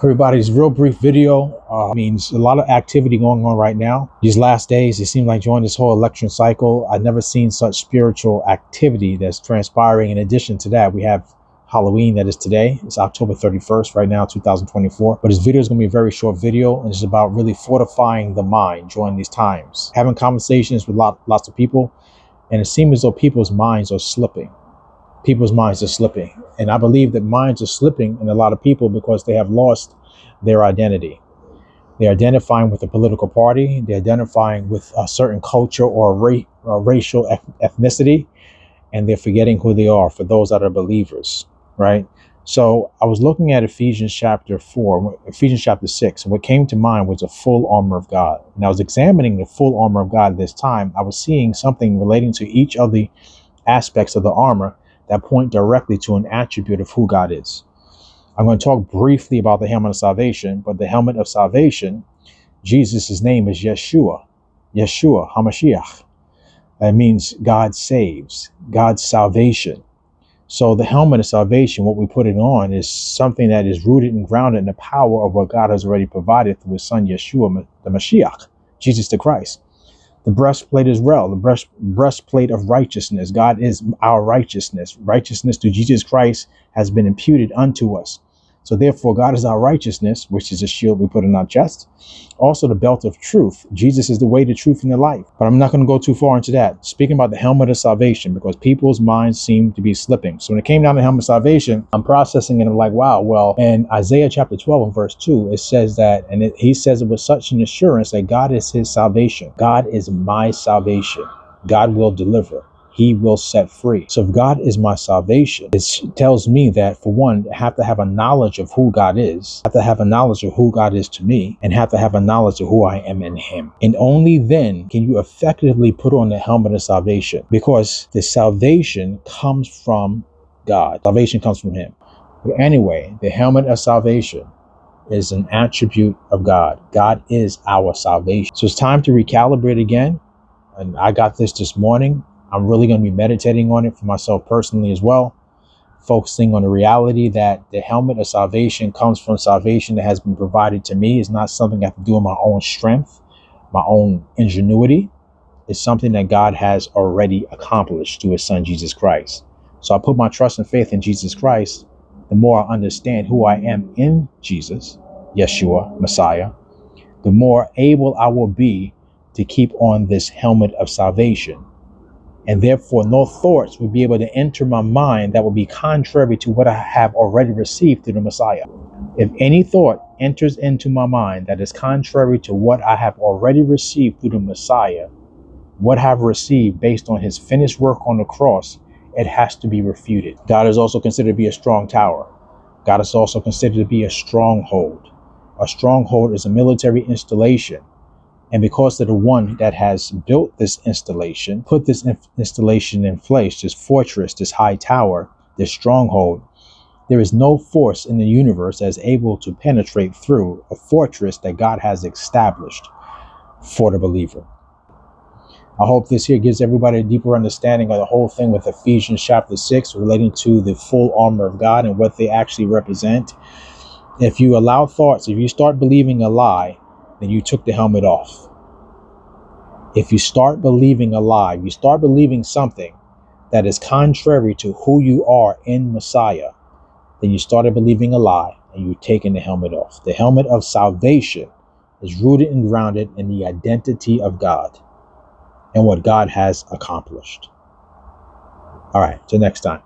Everybody's real brief video means a lot of activity going on right now. These last days, it seems like during this whole election cycle, I've never seen such spiritual activity that's transpiring. In addition to that, we have Halloween that is today. It's October 31st right now, 2024. But this video is going to be a very short video, and it's about really fortifying the mind during these times. Having conversations with lots of people, and it seems as though people's minds are slipping. People's minds are slipping. And I believe that minds are slipping in a lot of people because they have lost their identity. They're identifying with a political party. They're identifying with a certain culture or racial ethnicity, and they're forgetting who they are for those that are believers, right? So I was looking at Ephesians chapter 6, and what came to mind was a full armor of God. And I was examining the full armor of God this time. I was seeing something relating to each of the aspects of the armor that point directly to an attribute of who God is. I'm going to talk briefly about the helmet of salvation, but the helmet of salvation, Jesus' name is Yeshua, HaMashiach. That means God saves, God's salvation. So the helmet of salvation, what we put it on, is something that is rooted and grounded in the power of what God has already provided through his son Yeshua, the Mashiach, Jesus the Christ. The breastplate as well, the breastplate of righteousness. God is our righteousness. Righteousness through Jesus Christ has been imputed unto us. So therefore, God is our righteousness, which is a shield we put in our chest. Also, the belt of truth. Jesus is the way, the truth, and the life. But I'm not going to go too far into that. Speaking about the helmet of salvation, because people's minds seem to be slipping. So when it came down to the helmet of salvation, I'm processing it and I'm like, wow, well, in Isaiah chapter 12 and verse 2, it says that, and he says it with such an assurance that God is his salvation. God is my salvation. God will deliver. He will set free. So if God is my salvation, it tells me that, for one, I have to have a knowledge of who God is, I have to have a knowledge of who God is to me, and have to have a knowledge of who I am in him. And only then can you effectively put on the helmet of salvation, because the salvation comes from God. Salvation comes from him. But anyway, the helmet of salvation is an attribute of God. God is our salvation. So it's time to recalibrate again. And I got this morning. I'm really going to be meditating on it for myself personally as well, focusing on the reality that the helmet of salvation comes from salvation that has been provided to me. It's not something I have to do in my own strength, my own ingenuity. It's something that God has already accomplished through his son, Jesus Christ. So I put my trust and faith in Jesus Christ. The more I understand who I am in Jesus, Yeshua, Messiah, the more able I will be to keep on this helmet of salvation. And therefore, no thoughts would be able to enter my mind that would be contrary to what I have already received through the Messiah. If any thought enters into my mind that is contrary to what I have already received through the Messiah, what I have received based on his finished work on the cross, it has to be refuted. God is also considered to be a strong tower. God is also considered to be a stronghold. A stronghold is a military installation. And because of the one that has built this installation, put this installation in place, this fortress, this high tower, this stronghold, there is no force in the universe that is able to penetrate through a fortress that God has established for the believer. I hope this here gives everybody a deeper understanding of the whole thing with Ephesians chapter 6 relating to the full armor of God and what they actually represent. If you allow thoughts, if you start believing a lie, then you took the helmet off. If you start believing a lie, you start believing something that is contrary to who you are in Messiah, then you started believing a lie and you've taken the helmet off. The helmet of salvation is rooted and grounded in the identity of God and what God has accomplished. All right, till next time.